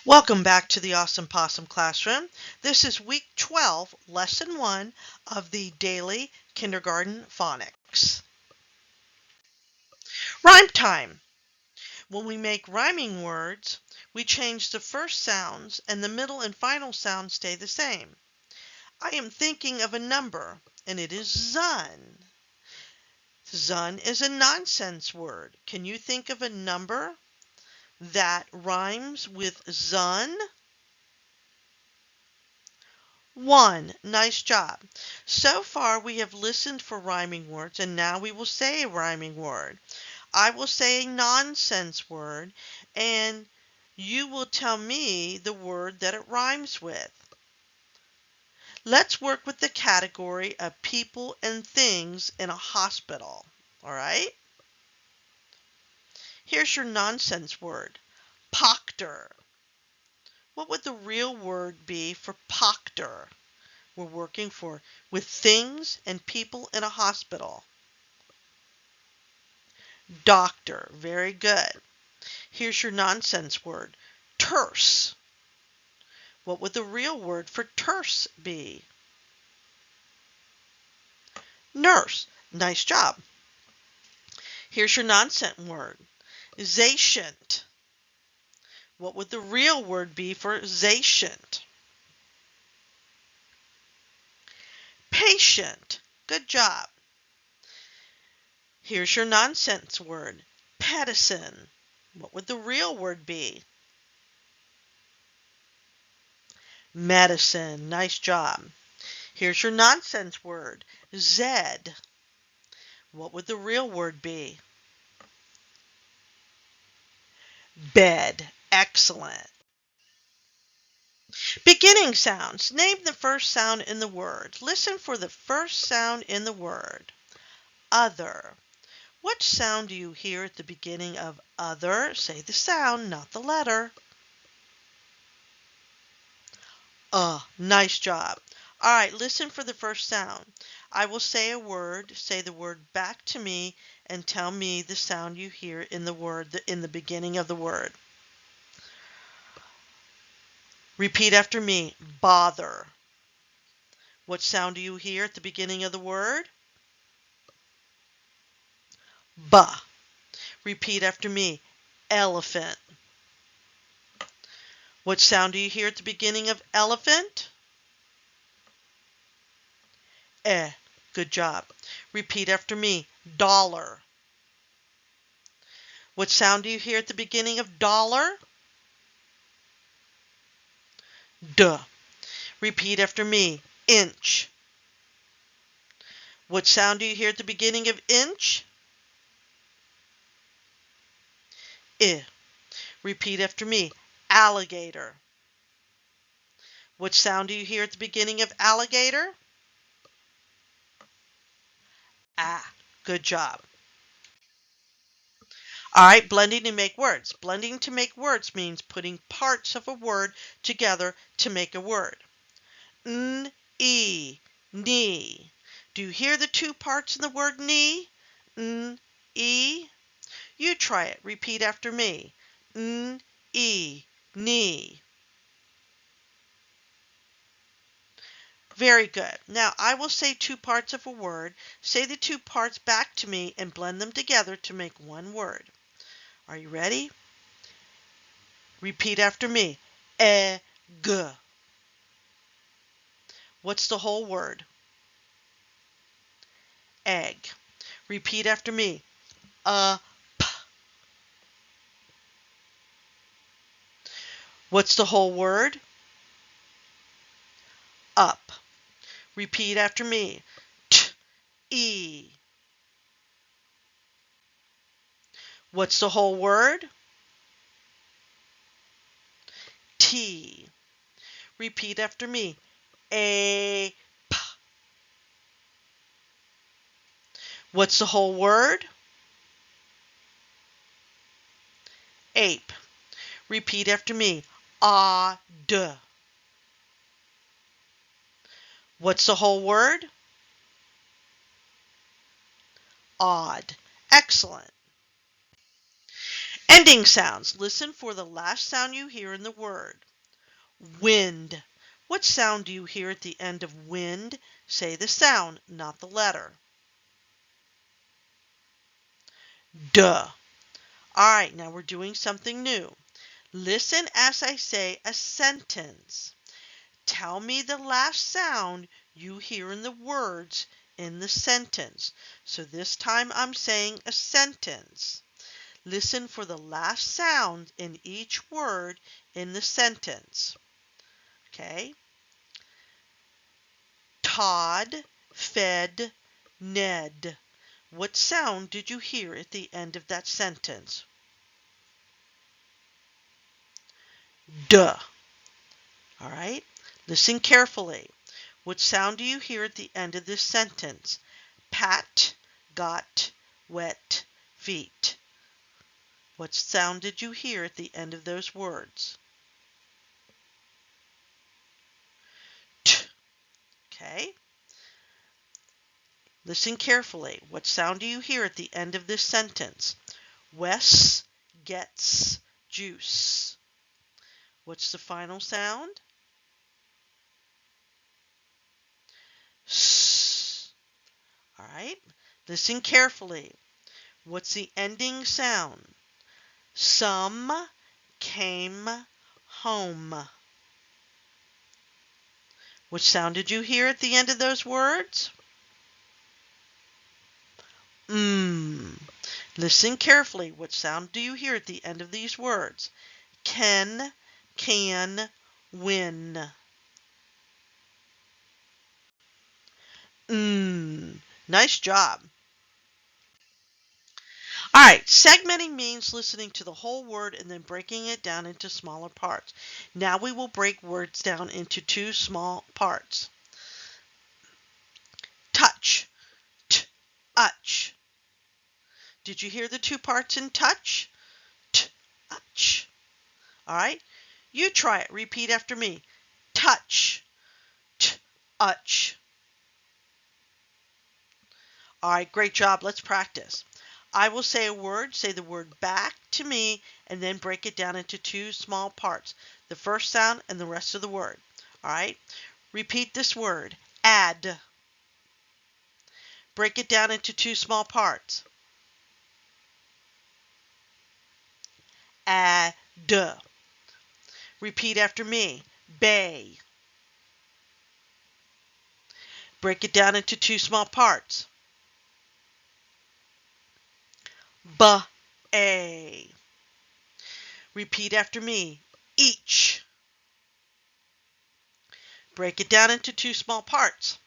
Welcome back to the Awesome Possum Classroom. This is week 12, lesson 1 of the daily kindergarten phonics. Rhyme time. When we make rhyming words, we change the first sounds and the middle and final sounds stay the same. I am thinking of a number, and it is zun. Zun is a nonsense word. Can you think of a number that rhymes with zun? 1. Nice job. So far we have listened for rhyming words and now we will say a rhyming word. I will say a nonsense word and you will tell me the word that it rhymes with. Let's work with the category of people and things in a hospital. All right? Here's your nonsense word. Proctor. What would the real word be for proctor? We're working with things and people in a hospital. Doctor. Very good. Here's your nonsense word. Terse. What would the real word for terse be? Nurse. Nice job. Here's your nonsense word. Zatient. What would the real word be for zatient? Patient. Good job. Here's your nonsense word. Pedicine. What would the real word be? Medicine. Nice job. Here's your nonsense word. Zed. What would the real word be? Bed. Excellent. Beginning sounds. Name the first sound in the word. Listen for the first sound in the word. Other. What sound do you hear at the beginning of other? Say the sound, not the letter. Nice job. All right, listen for the first sound. I will say a word, say the word back to me, and tell me the sound you hear in the word, in the beginning of the word. Repeat after me. Bother. What sound do you hear at the beginning of the word? Ba. Repeat after me. Elephant. What sound do you hear at the beginning of elephant? Eh. Good job. Repeat after me. Dollar. What sound do you hear at the beginning of dollar? Duh. Repeat after me. Inch. What sound do you hear at the beginning of inch? I. Repeat after me. Alligator. What sound do you hear at the beginning of alligator? Ah. Good job. All right, blending to make words. Blending to make words means putting parts of a word together to make a word. N, e, knee. Do you hear the two parts in the word knee? N, e. You try it. Repeat after me. N, e, knee. Very good. Now I will say two parts of a word. Say the two parts back to me and blend them together to make one word. Are you ready? Repeat after me. Egg. What's the whole word? Egg. Repeat after me. Up. What's the whole word? Up. Repeat after me. T-e. What's the whole word? T. Repeat after me. A. P. What's the whole word? Ape. Repeat after me. Odd. What's the whole word? Odd. Excellent. Ending sounds. Listen for the last sound you hear in the word. Wind. What sound do you hear at the end of wind? Say the sound, not the letter. Duh. All right, now we're doing something new. Listen as I say a sentence. Tell me the last sound you hear in the words in the sentence. So this time I'm saying a sentence. Listen for the last sound in each word in the sentence. Okay? Todd fed Ned. What sound did you hear at the end of that sentence? Duh. All right? Listen carefully. What sound do you hear at the end of this sentence? Pat got wet feet. What sound did you hear at the end of those words? T. Okay? Listen carefully. What sound do you hear at the end of this sentence? Wes gets juice. What's the final sound? S. All right? Listen carefully. What's the ending sound? Some came home. Which sound did you hear at the end of those words? Listen carefully. What sound do you hear at the end of these words? Can win. Nice job. All right, segmenting means listening to the whole word and then breaking it down into smaller parts. Now we will break words down into two small parts. Touch. Touch. Did you hear the two parts in touch? Touch. All right, you try it. Repeat after me. Touch. Touch. All right, great job. Let's practice. I will say a word, say the word back to me, and then break it down into two small parts. The first sound and the rest of the word. All right? Repeat this word. Add. Break it down into two small parts. Add. Repeat after me. Bay. Break it down into two small parts. A. Repeat after me. Each. Break it down into two small parts.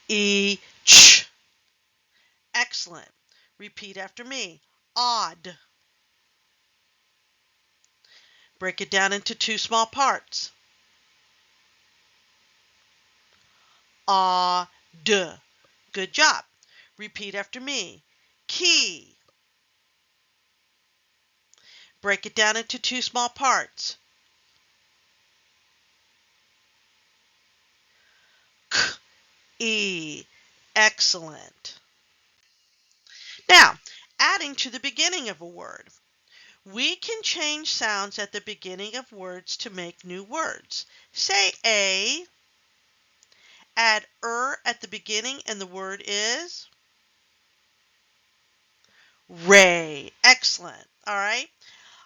Each. Excellent. Repeat after me. Odd. Break it down into two small parts. Odd. Good job. Repeat after me. Key. Break it down into two small parts. K-E. Excellent. Now, adding to the beginning of a word. We can change sounds at the beginning of words to make new words. Say a, add at the beginning, and the word is ray. Excellent. All right.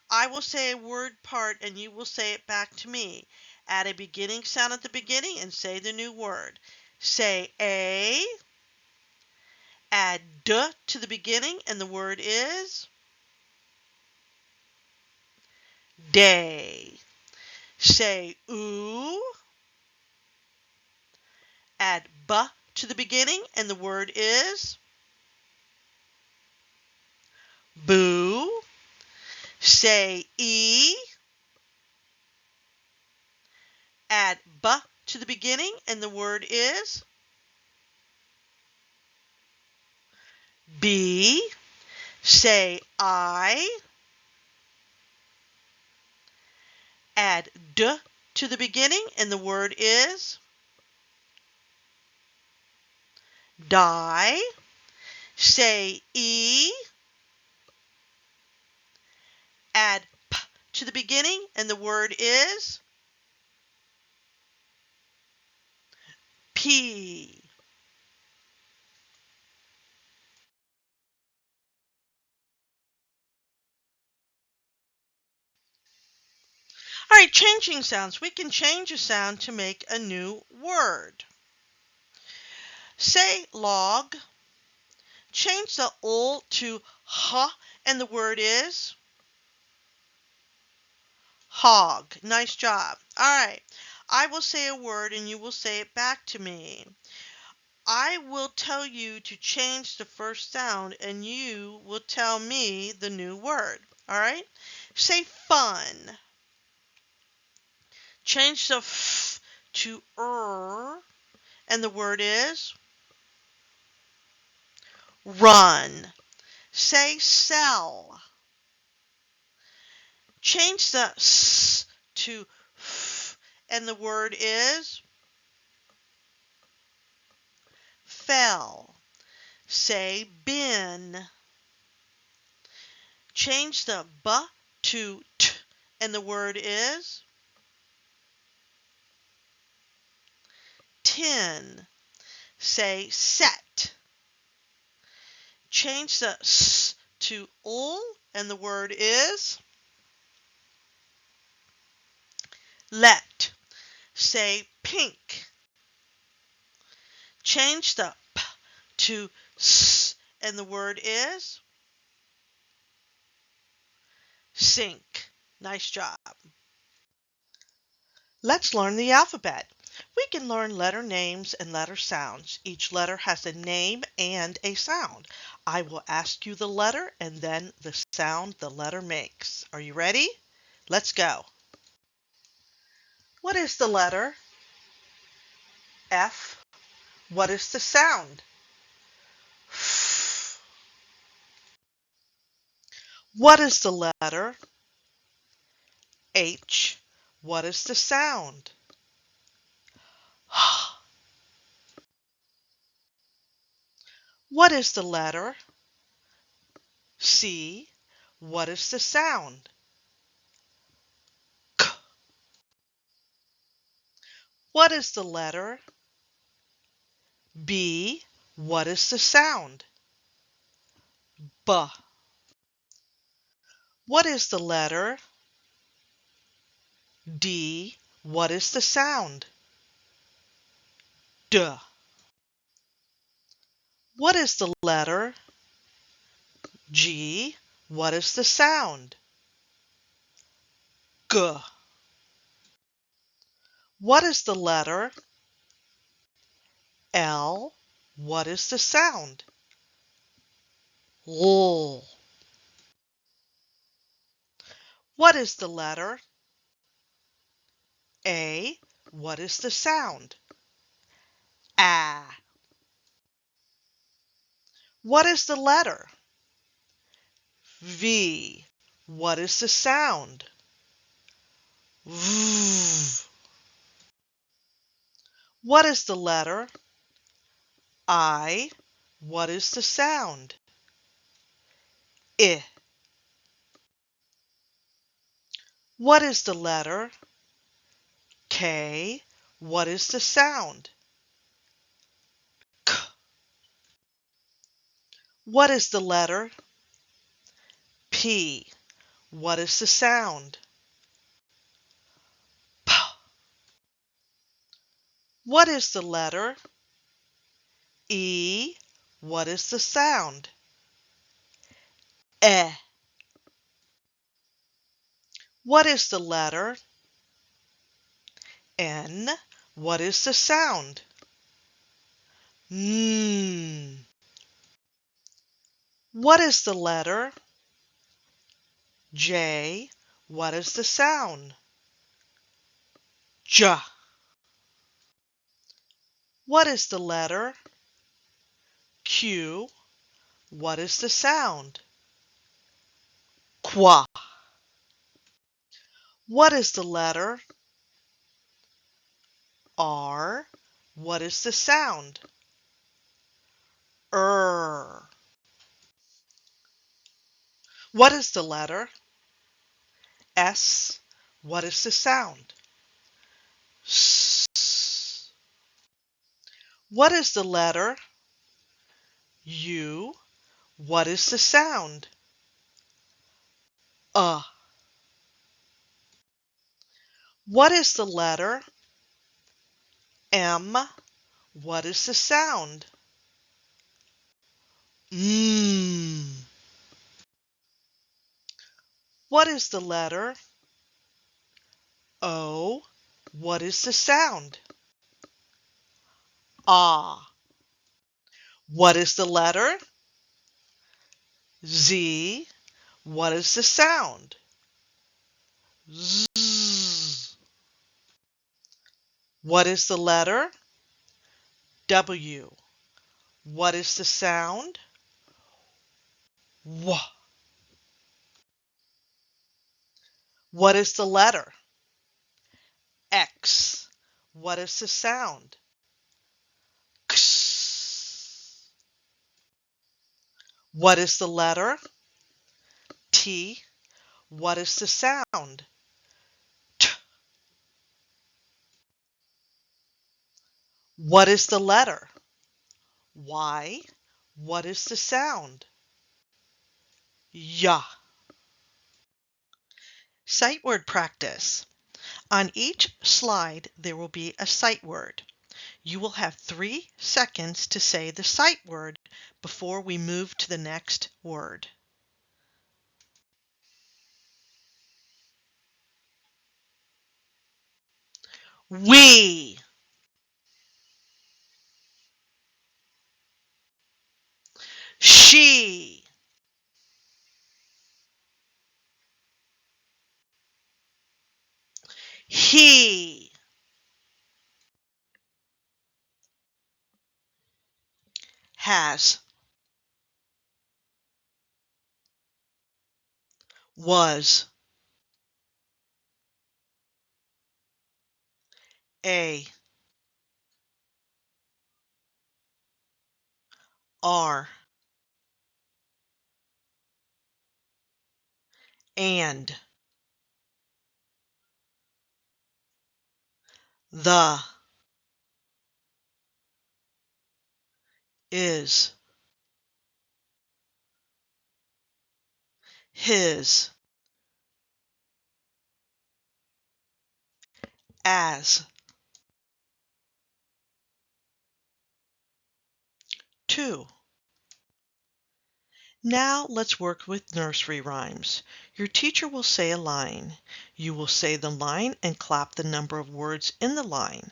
I will say a word part and you will say it back to me. Add a beginning sound at the beginning and say the new word. Say a, add d to the beginning, and the word is day. Say oo, add b to the beginning, and the word is boo. Say e, add b to the beginning, and the word is bee. Say I, add d to the beginning, and the word is die. Say E, add P to the beginning, and the word is P. All right, changing sounds. We can change a sound to make a new word. Say log. Change the ul to h, and the word is hog. Nice job. All right. I will say a word and you will say it back to me. I will tell you to change the first sound and you will tell me the new word. All right? Say fun. Change the f to and the word is run. Say sell. Change the s to f and the word is fell. Say bin. Change the b to t and the word is tin. Say set. Change the s to ul and the word is let. Say pink. Change the p to s and the word is sink. Nice job. Let's learn the alphabet. We can learn letter names and letter sounds. Each letter has a name and a sound. I will ask you the letter and then the sound the letter makes. Are you ready? Let's go. What is the letter? F. What is the sound? F. What is the letter? H. What is the sound? H. What is the letter? C. What is the sound? K. What is the letter? B. What is the sound? B. What is the letter? D. What is the sound? D. What is the letter? G. What is the sound? G. What is the letter? L. What is the sound? L. What is the letter? A. What is the sound? A. What is the letter? V. What is the sound? V. What is the letter? I. What is the sound? I. What is the letter? K. What is the sound? K. What is the letter? P. What is the sound? P. What is the letter? E. What is the sound? E. What is the letter? N. What is the sound? N. What is the letter? J. What is the sound? J. What is the letter? Q. What is the sound? Qua. What is the letter? R. What is the sound? What is the letter? S. What is the sound? S. What is the letter? U. What is the sound? What is the letter? M. What is the sound? Mm. What is the letter? O. What is the sound? Ah. What is the letter? Z. What is the sound? Z. What is the letter? W. What is the sound? W. What is the letter? X. What is the sound? X. What is the letter? T. What is the sound? T. What is the letter? Y. What is the sound? Ya. Sight word practice. On each slide, there will be a sight word. You will have 3 seconds to say the sight word before we move to the next word. We. She. He. Has. Was. A. Are. And. The. Is. His. As. To. Now let's work with nursery rhymes. Your teacher will say a line. You will say the line and clap the number of words in the line.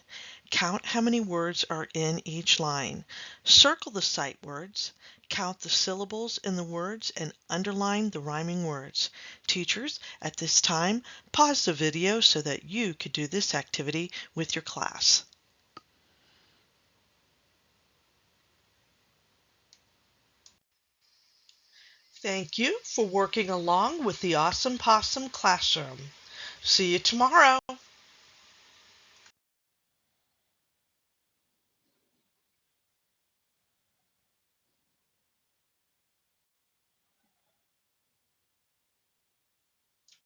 Count how many words are in each line. Circle the sight words. Count the syllables in the words and underline the rhyming words. Teachers, at this time, pause the video so that you could do this activity with your class. Thank you for working along with the Awesome Possum classroom. See you tomorrow.